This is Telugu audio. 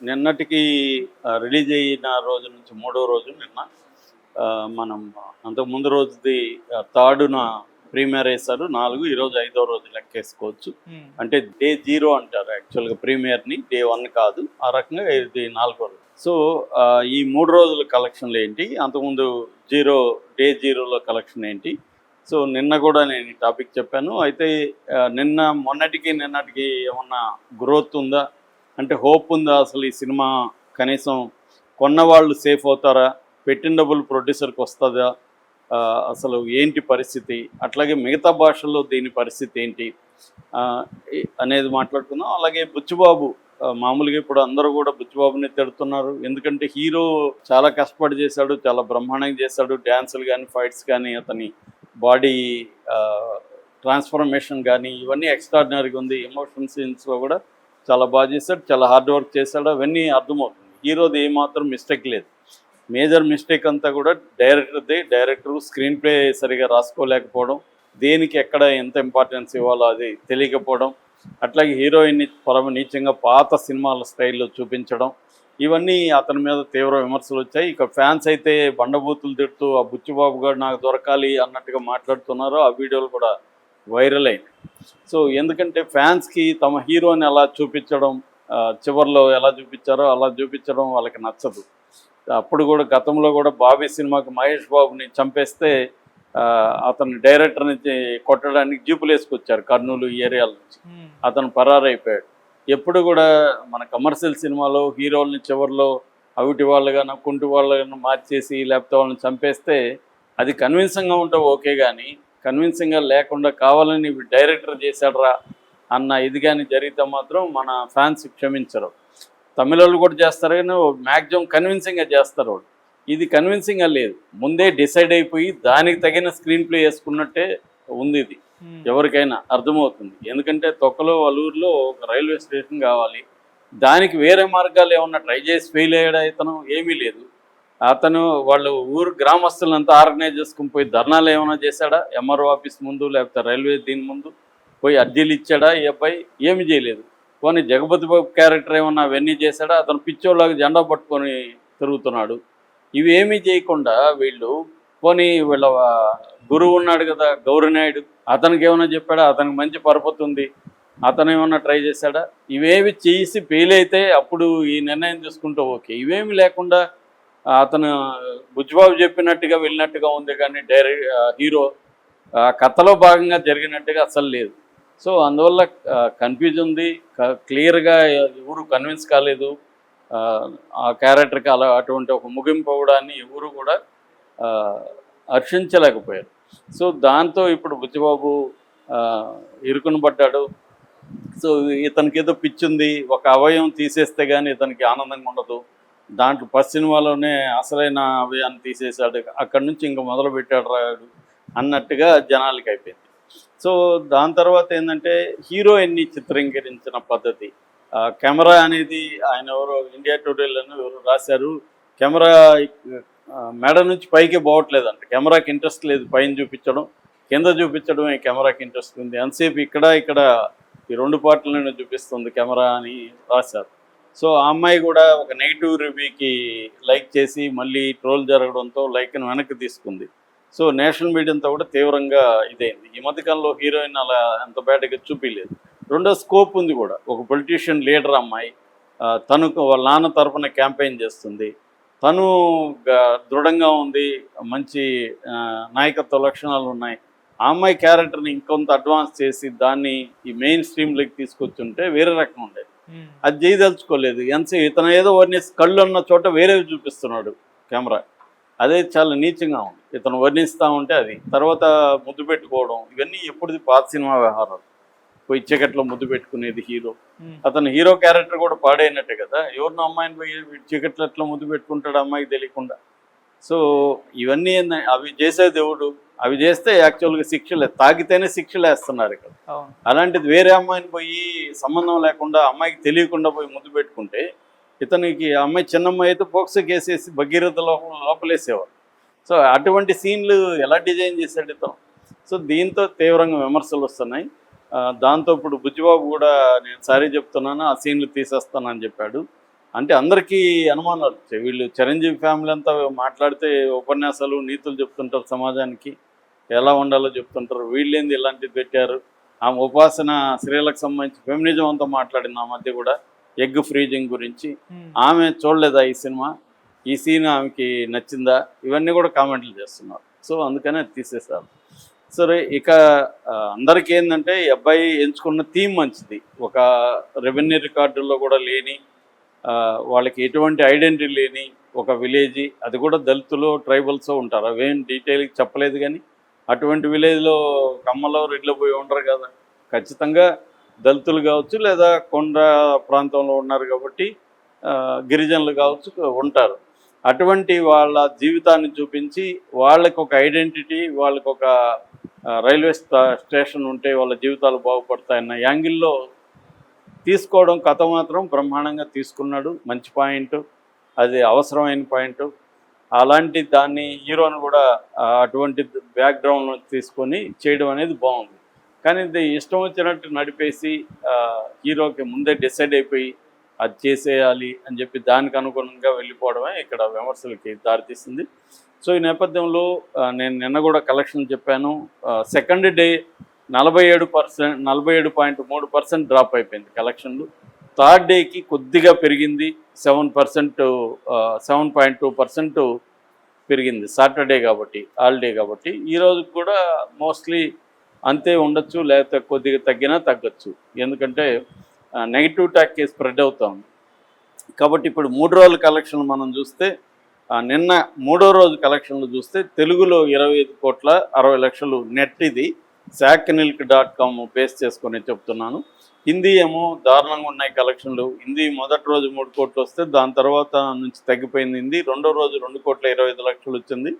నిన్నటికి రిలీజ్ అయిన రోజు నుంచి మూడో రోజు నిన్న మనం అంతకుముందు రోజుది థర్డ్న ప్రీమియర్ వేశారు 4, ఈరోజు 5వ రోజు లెక్కేసుకోవచ్చు. అంటే డే 0 అంటారు యాక్చువల్గా ప్రీమియర్ని, డే 1 కాదు. ఆ రకంగా ఇది 4వ రోజు. సో ఈ 3 రోజుల కలెక్షన్లు ఏంటి, అంతకుముందు డే 0లో కలెక్షన్ ఏంటి. సో నిన్న కూడా నేను ఈ టాపిక్ చెప్పాను. అయితే నిన్నటికి ఏమన్నా గ్రోత్ ఉందా అంటే హోప్ ఉందా, అసలు ఈ సినిమా కనీసం కొన్నవాళ్ళు సేఫ్ అవుతారా, పెట్టిన డబ్బులు ప్రొడ్యూసర్కి వస్తుందా, అసలు ఏంటి పరిస్థితి, అట్లాగే మిగతా భాషల్లో దీని పరిస్థితి ఏంటి అనేది మాట్లాడుకుందాం. అలాగే బుచ్చిబాబు, మామూలుగా ఇప్పుడు అందరూ కూడా బుచ్చిబాబుని తిడుతున్నారు. ఎందుకంటే హీరో చాలా కష్టపడి చేశాడు, చాలా బ్రహ్మాండంగా చేశాడు. డ్యాన్సులు కానీ ఫైట్స్ కానీ అతని బాడీ ట్రాన్స్ఫర్మేషన్ కానీ ఇవన్నీ ఎక్స్ట్రాడినరీగా ఉంది. ఎమోషన్ సీన్స్లో కూడా చాలా బాగా చేశాడు, చాలా హార్డ్ వర్క్ చేశాడు, అవన్నీ అర్థమవుతుంది. హీరోది ఏమాత్రం మిస్టేక్ లేదు. మేజర్ మిస్టేక్ అంతా కూడా డైరెక్టర్ స్క్రీన్ ప్లే సరిగా రాసుకోలేకపోవడం, దేనికి ఎక్కడ ఎంత ఇంపార్టెన్స్ ఇవ్వాలో అది తెలియకపోవడం, అట్లాగే హీరోయిన్ని నీచంగా పాత సినిమాల స్టైల్లో చూపించడం, ఇవన్నీ అతని మీద తీవ్ర విమర్శలు వచ్చాయి. ఇక ఫ్యాన్స్ అయితే బండబూతులు తిడుతూ ఆ బుచ్చిబాబు గారు నాకు దొరకాలి అన్నట్టుగా మాట్లాడుతున్నారు. ఆ వీడియోలు కూడా వైరల్ అయింది. సో ఎందుకంటే ఫ్యాన్స్కి తమ హీరోని ఎలా చూపించడం, చివరిలో ఎలా చూపించారో అలా చూపించడం వాళ్ళకి నచ్చదు. అప్పుడు కూడా గతంలో కూడా బాబీ సినిమాకి మహేష్ బాబుని చంపేస్తే అతను డైరెక్టర్ నుంచి కొట్టడానికి జీపులు వేసుకొచ్చారు కర్నూలు ఈ ఏరియాల నుంచి. అతను పరారైపోయాడు. ఎప్పుడు కూడా మన కమర్షియల్ సినిమాలో హీరోల్ని చివరిలో అవిటి వాళ్ళగానో కుంటి వాళ్ళగానో మార్చేసి లేకపోతే వాళ్ళని చంపేస్తే అది కన్విన్సింగ్గా ఉంటే ఓకే, కానీ కన్విన్సింగ్గా లేకుండా కావాలని డైరెక్టర్ చేశాడరా అన్న ఇది కానీ జరిగితే మాత్రం మన ఫ్యాన్స్ క్షమించరు. తమిళోళ్ళు కూడా చేస్తారు, కానీ మ్యాక్సిమం కన్విన్సింగ్గా చేస్తారు వాళ్ళు. ఇది కన్విన్సింగ్గా లేదు, ముందే డిసైడ్ అయిపోయి దానికి తగిన స్క్రీన్ ప్లే వేసుకున్నట్టే ఉంది. ఇది ఎవరికైనా అర్థమవుతుంది. ఎందుకంటే తొక్కలో అల్లూరులో ఒక రైల్వే స్టేషన్ కావాలి, దానికి వేరే మార్గాలు ఏమన్నా ట్రై చేసి ఫెయిల్ అయ్యాడా ఇతను? ఏమీ లేదు. అతను వాళ్ళు గ్రామస్తులంతా ఆర్గనైజ్ చేసుకుని పోయి ధర్నాలు ఏమైనా చేశాడా? ఎంఆర్ఓ ఆఫీస్ ముందు లేకపోతే రైల్వే దీని ముందు పోయి అర్జీలు ఇచ్చాడా? ఈ అబ్బాయి ఏమి చేయలేదు. పోనీ జగపతి బాబు క్యారెక్టర్ ఏమన్నా అవన్నీ చేశాడా? అతను పిచ్చోళ్ళగా జెండా పట్టుకొని తిరుగుతున్నాడు. ఇవి ఏమీ చేయకుండా వీళ్ళు పోనీ వీళ్ళ గురువు ఉన్నాడు కదా గౌరనాయుడు, అతనికి ఏమైనా చెప్పాడా? అతనికి మంచి పరపతి ఉంది, అతను ఏమన్నా ట్రై చేశాడా? ఇవేమి చేసి ఫెయిల్ అయితే అప్పుడు ఈ నిర్ణయం తీసుకుంటూ ఓకే. ఇవేమి లేకుండా అతను బుచ్చిబాబు చెప్పినట్టుగా వెళ్ళినట్టుగా ఉంది, కానీ హీరో కథలో భాగంగా జరిగినట్టుగా అసలు లేదు. సో అందువల్ల కన్ఫ్యూజ్ ఉంది, క్లియర్గా ఎవరు కన్విన్స్ కాలేదు. ఆ క్యారెక్టర్కి అటువంటి ఒక ముగింపు అవ్వడాన్ని ఎవరు కూడా హర్షించలేకపోయారు. సో దాంతో ఇప్పుడు బుచ్చిబాబు ఇరుకుని పడ్డాడు. సో ఇతనికి ఏదో పిచ్చింది, ఒక అవయవం తీసేస్తే కానీ ఇతనికి ఆనందంగా ఉండదు. దాంట్లో ఫస్ట్ సినిమాలోనే అసలైన అవయాన్ని తీసేశాడు, అక్కడి నుంచి ఇంకా మొదలు పెట్టాడు రాడు అన్నట్టుగా జనాలకి అయిపోయింది. సో దాని తర్వాత ఏంటంటే హీరోయిన్ని చిత్రీకరించిన పద్ధతి, కెమెరా అనేది ఆయన ఎవరో ఇండియా టుడేలను ఎవరు రాశారు, కెమెరా మెడ నుంచి పైకి పోవట్లేదంట. కెమెరాకి ఇంట్రెస్ట్ లేదు పైన చూపించడం, కింద చూపించడం కెమెరాకి ఇంట్రెస్ట్ ఉంది. ఎంతసేపు ఇక్కడ ఈ 2 పార్ట్లను చూపిస్తుంది కెమెరా అని రాశారు. సో ఆ అమ్మాయి కూడా ఒక నెగిటివ్ రివ్యూకి లైక్ చేసి మళ్ళీ ట్రోల్ జరగడంతో లైక్ని వెనక్కి తీసుకుంది. సో నేషనల్ మీడియంతో కూడా తీవ్రంగా ఇదైంది. ఈ మధ్యకాలంలో హీరోయిన్ అలా ఎంత బ్యాడ్గా చూపించలేదు. రెండో స్కోప్ ఉంది కూడా, ఒక పొలిటీషియన్ లీడర్ అమ్మాయి, తను వాళ్ళ నాన్న తరఫున క్యాంపెయిన్ చేస్తుంది, తను దృఢంగా ఉంది, మంచి నాయకత్వ లక్షణాలు ఉన్నాయి. ఆ అమ్మాయి క్యారెక్టర్ని ఇంకొంత అడ్వాన్స్ చేసి దాన్ని ఈ మెయిన్ స్ట్రీమ్లోకి తీసుకొచ్చుంటే వేరే రకం ఉండేది. అది చేయదలుచుకోలేదు. ఇతను ఏదో కళ్ళు ఉన్న చోట వేరేవి చూపిస్తున్నాడు కెమెరా, అదే చాలా నీచంగా ఉంది. ఇతను వర్ణిస్తూ ఉంటే అది తర్వాత ముద్దు పెట్టుకోవడం, ఇవన్నీ ఎప్పుడుది పాత సినిమా వ్యవహారాలు. పోయి చీకట్లో ముద్దు పెట్టుకునేది హీరో. అతను హీరో క్యారెక్టర్ కూడా పాడైనట్టే కదా, ఎవరినో అమ్మాయిని పోయి చీకట్లో ఎట్లా ముద్దు పెట్టుకుంటాడు అమ్మాయికి తెలియకుండా. సో ఇవన్నీ అవి చేసే దేవుడు, అవి చేస్తే యాక్చువల్గా శిక్షలు తాగితేనే శిక్షలు వేస్తున్నారు ఇక్కడ. అలాంటిది వేరే అమ్మాయిని పోయి సంబంధం లేకుండా అమ్మాయికి తెలియకుండా పోయి ముద్దు పెట్టుకుంటే ఇతనికి అమ్మాయి చిన్నమ్మాయి అయితే పోక్సో కేసేసి భగీరథ లోపలేసేవారు. సో అటువంటి సీన్లు ఎలా డిజైన్ చేశాడు ఇతను. సో దీంతో తీవ్రంగా విమర్శలు వస్తున్నాయి. దాంతో ఇప్పుడు బుచ్చిబాబు కూడా నేను సారీ చెప్తున్నాను, ఆ సీన్లు తీసేస్తానని చెప్పాడు. అంటే అందరికీ అనుమానాలు వచ్చాయి. వీళ్ళు చిరంజీవి ఫ్యామిలీ అంతా మాట్లాడితే ఉపన్యాసాలు నీతులు చెప్తుంటారు, సమాజానికి ఎలా ఉండాలో చెప్తుంటారు. వీళ్ళేంది ఇలాంటిది పెట్టారు. ఆమె ఉపాసన స్త్రీలకు సంబంధించి ఫెమినిజం అంతా మాట్లాడింది ఆ మధ్య కూడా, ఎగ్ ఫ్రీజింగ్ గురించి. ఆమె చూడలేదా ఈ సినిమా, ఈ సీన్ ఆమెకి నచ్చిందా, ఇవన్నీ కూడా కామెంట్లు చేస్తున్నారు. సో అందుకనే అది తీసేశారు. సరే, ఇక అందరికీ ఏంటంటే ఈ అబ్బాయి ఎంచుకున్న థీమ్ మంచిది. ఒక రెవెన్యూ రికార్డుల్లో కూడా లేని, వాళ్ళకి ఎటువంటి ఐడెంటిటీ లేని ఒక విలేజ్, అది కూడా దళితులు ట్రైబల్స్ ఉంటారు. అవేం డీటెయిల్గా చెప్పలేదు, కానీ అటువంటి విలేజ్లో కమ్మలో రెడ్లు పోయి ఉండరు కదా. ఖచ్చితంగా దళితులు కావచ్చు, లేదా కొండ ప్రాంతంలో ఉన్నారు కాబట్టి గిరిజనులు కావచ్చు ఉంటారు. అటువంటి వాళ్ళ జీవితాన్ని చూపించి వాళ్ళకి ఒక ఐడెంటిటీ, వాళ్ళకి ఒక రైల్వే స్టేషన్ ఉంటే వాళ్ళ జీవితాలు బాగుపడతాయన్న యాంగిల్లో తీసుకోవడం, కథ మాత్రం బ్రహ్మాండంగా తీసుకున్నాడు. మంచి పాయింట్, అది అవసరమైన పాయింట్. అలాంటి దాన్ని హీరోని కూడా అటువంటి బ్యాక్గ్రౌండ్లో తీసుకొని చేయడం అనేది బాగుంది. కానీ ఇది ఇష్టం వచ్చినట్టు నడిపేసి హీరోకి ముందే డిసైడ్ అయిపోయి అది చేసేయాలి అని చెప్పి దానికి అనుగుణంగా వెళ్ళిపోవడమే ఇక్కడ విమర్శలకి దారితీస్తుంది. సో ఈ నేపథ్యంలో నేను నిన్న కూడా కలెక్షన్ చెప్పాను. సెకండ్ డే 47.3% డ్రాప్ అయిపోయింది కలెక్షన్లు. థర్డ్ డేకి కొద్దిగా పెరిగింది, 7.2% పెరిగింది. సాటర్డే కాబట్టి, హాలిడే కాబట్టి. ఈరోజు కూడా మోస్ట్లీ అంతే ఉండొచ్చు, లేకపోతే కొద్దిగా తగ్గినా తగ్గచ్చు. ఎందుకంటే నెగిటివ్ టాక్ స్ప్రెడ్ అవుతాం కాబట్టి. ఇప్పుడు 3 రోజుల కలెక్షన్లు మనం చూస్తే, నిన్న 3వ రోజు కలెక్షన్లు చూస్తే తెలుగులో 25,60,00,000 నెట్. ఇది sacknilk.com బేస్ చేసుకొని చెప్తున్నాను. హిందీ ఏమో దారుణంగా ఉన్నాయి కలెక్షన్లు. హిందీ మొదటి రోజు 3 కోట్లు వస్తే దాని తర్వాత నుంచి తగ్గిపోయింది. హిందీ రెండో రోజు 2,25,00,000 వచ్చింది.